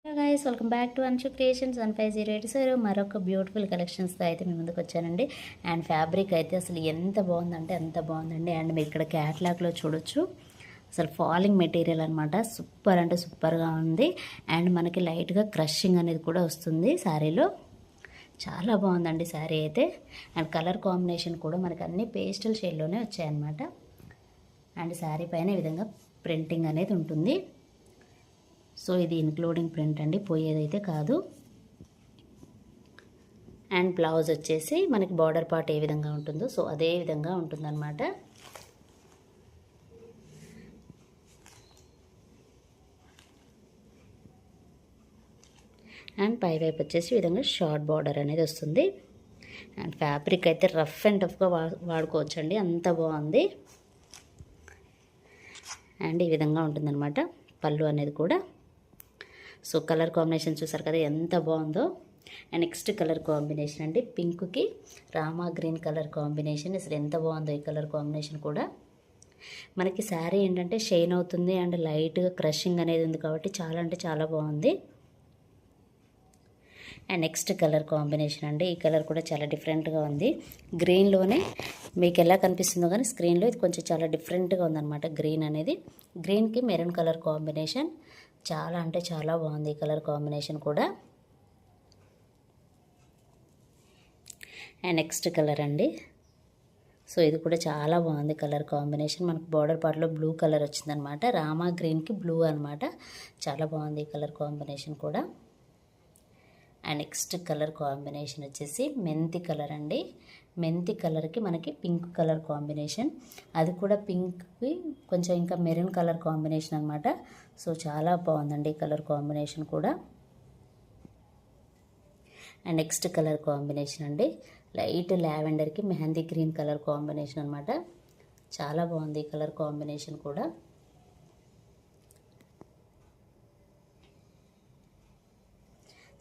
Hello guys, welcome back to Anshu creations 1508. So మరొక beautiful కలెక్షన్స్తో అయితే మీ ముందుకు వచ్చానండి. అండ్ ఫ్యాబ్రిక్ అయితే అసలు ఎంత బాగుందంటే అంత బాగుందండి. అండ్ మీరు ఇక్కడ క్యాట్లాగ్లో చూడొచ్చు, అసలు ఫాలింగ్ మెటీరియల్ అనమాట. సూపర్ అంటే సూపర్గా ఉంది. అండ్ మనకి లైట్గా క్రషింగ్ అనేది కూడా వస్తుంది శారీలో. చాలా బాగుందండి శారీ అయితే. అండ్ కలర్ కాంబినేషన్ కూడా మనకి అన్ని పేస్టల్ షేడ్లోనే వచ్చాయన్నమాట. అండ్ శారీ పైన ఈ విధంగా ప్రింటింగ్ అనేది ఉంటుంది. సో ఇది ఇంక్లూడింగ్ ప్రింట్ అండి, పోయేదైతే కాదు. అండ్ బ్లౌజ్ వచ్చేసి మనకి బార్డర్ పార్ట్ ఏ విధంగా ఉంటుందో సో అదే విధంగా ఉంటుందన్నమాట. అండ్ పై వైపు వచ్చేసి ఈ విధంగా షార్ట్ బార్డర్ అనేది వస్తుంది. అండ్ ఫ్యాబ్రిక్ అయితే రఫ్ అండ్ టఫ్గా వాడుకోవచ్చండి, అంత బాగుంది. అండ్ ఈ విధంగా ఉంటుందన్నమాట పళ్ళు అనేది కూడా. సో కలర్ కాంబినేషన్ చూసారు కదా ఎంత బాగుందో. అండ్ నెక్స్ట్ కలర్ కాంబినేషన్ అండి, పింక్కి రామా గ్రీన్ కలర్ కాంబినేషన్. అసలు ఎంత బాగుందో ఈ కలర్ కాంబినేషన్ కూడా. మనకి శారీ ఏంటంటే షైన్ అవుతుంది అండ్ లైట్గా క్రషింగ్ అనేది ఉంది కాబట్టి చాలా అంటే చాలా బాగుంది. అండ్ నెక్స్ట్ కలర్ కాంబినేషన్ అండి, ఈ కలర్ కూడా చాలా డిఫరెంట్గా ఉంది. గ్రీన్లోనే మీకు ఎలా కనిపిస్తుందో కానీ స్క్రీన్లో ఇది కొంచెం చాలా డిఫరెంట్గా ఉందన్నమాట. గ్రీన్ అనేది, గ్రీన్కి మెరూన్ కలర్ కాంబినేషన్ చాలా అంటే చాలా బాగుంది ఈ కలర్ కాంబినేషన్ కూడా. అండ్ నెక్స్ట్ కలర్ అండి, సో ఇది కూడా చాలా బాగుంది కలర్ కాంబినేషన్. మనకు బార్డర్ పార్ట్లో బ్లూ కలర్ వచ్చిందనమాట, రామా గ్రీన్కి బ్లూ అనమాట. చాలా బాగుంది ఈ కలర్ కాంబినేషన్ కూడా. అండ్ నెక్స్ట్ కలర్ కాంబినేషన్ వచ్చేసి మెంతి కలర్ అండి. మెంతి కలర్కి మనకి పింక్ కలర్ కాంబినేషన్, అది కూడా పింక్కి కొంచెం ఇంకా మెరూన్ కలర్ కాంబినేషన్ అనమాట. సో చాలా బాగుందండి ఈ కలర్ కాంబినేషన్ కూడా. అండ్ నెక్స్ట్ కలర్ కాంబినేషన్ అండి, లైట్ లావెండర్కి మెహందీ గ్రీన్ కలర్ కాంబినేషన్ అనమాట. చాలా బాగుంది ఈ కలర్ కాంబినేషన్ కూడా.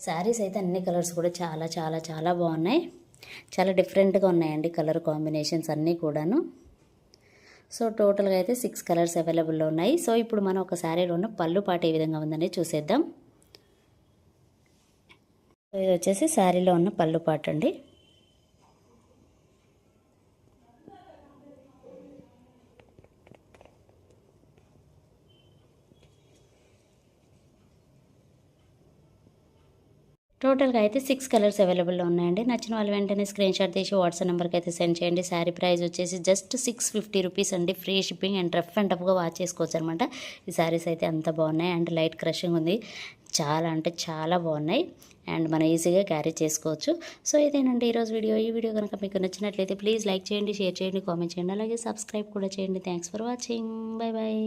శారీస్ అయితే అన్ని కలర్స్ కూడా చాలా చాలా చాలా బాగున్నాయి, చాలా డిఫరెంట్గా ఉన్నాయండి కలర్ కాంబినేషన్స్ అన్నీ కూడాను. సో టోటల్గా అయితే 6 కలర్స్ అవైలబుల్లో ఉన్నాయి. సో ఇప్పుడు మనం ఒక శారీలో ఉన్న పళ్ళు పాట ఏ విధంగా ఉందని చూసేద్దాం. ఇది వచ్చేసి శారీలో ఉన్న పళ్ళు పాట అండి. టోటల్గా అయితే 6 కలర్స్ అవైలబుల్లో ఉన్నాయండి. నచ్చిన వాళ్ళు వెంటనే స్క్రీన్ షాట్ తీసి వాట్సాప్ నెంబర్కి అయితే సెండ్ చేయండి. శారీ ప్రైస్ వచ్చేసి జస్ట్ 650 రూపీస్ అండి. Free shipping and rough and టఫ్గా వాచ్ చేసుకోవచ్చు అనమాట. ఈ శారీస్ అయితే అంత బాగున్నాయి అండ్ లైట్ క్రషింగ్ ఉంది, చాలా అంటే చాలా బాగున్నాయి. అండ్ మనం ఈజీగా క్యారీ చేసుకోవచ్చు. సో ఇదేనండి ఈరోజు వీడియో. ఈ వీడియో కనుక మీకు నచ్చినట్లయితే ప్లీజ్ లైక్ చేయండి, షేర్ చేయండి, కామెంట్ చేయండి, అలాగే సబ్స్క్రైబ్ కూడా చేయండి. Thanks for watching. Bye bye.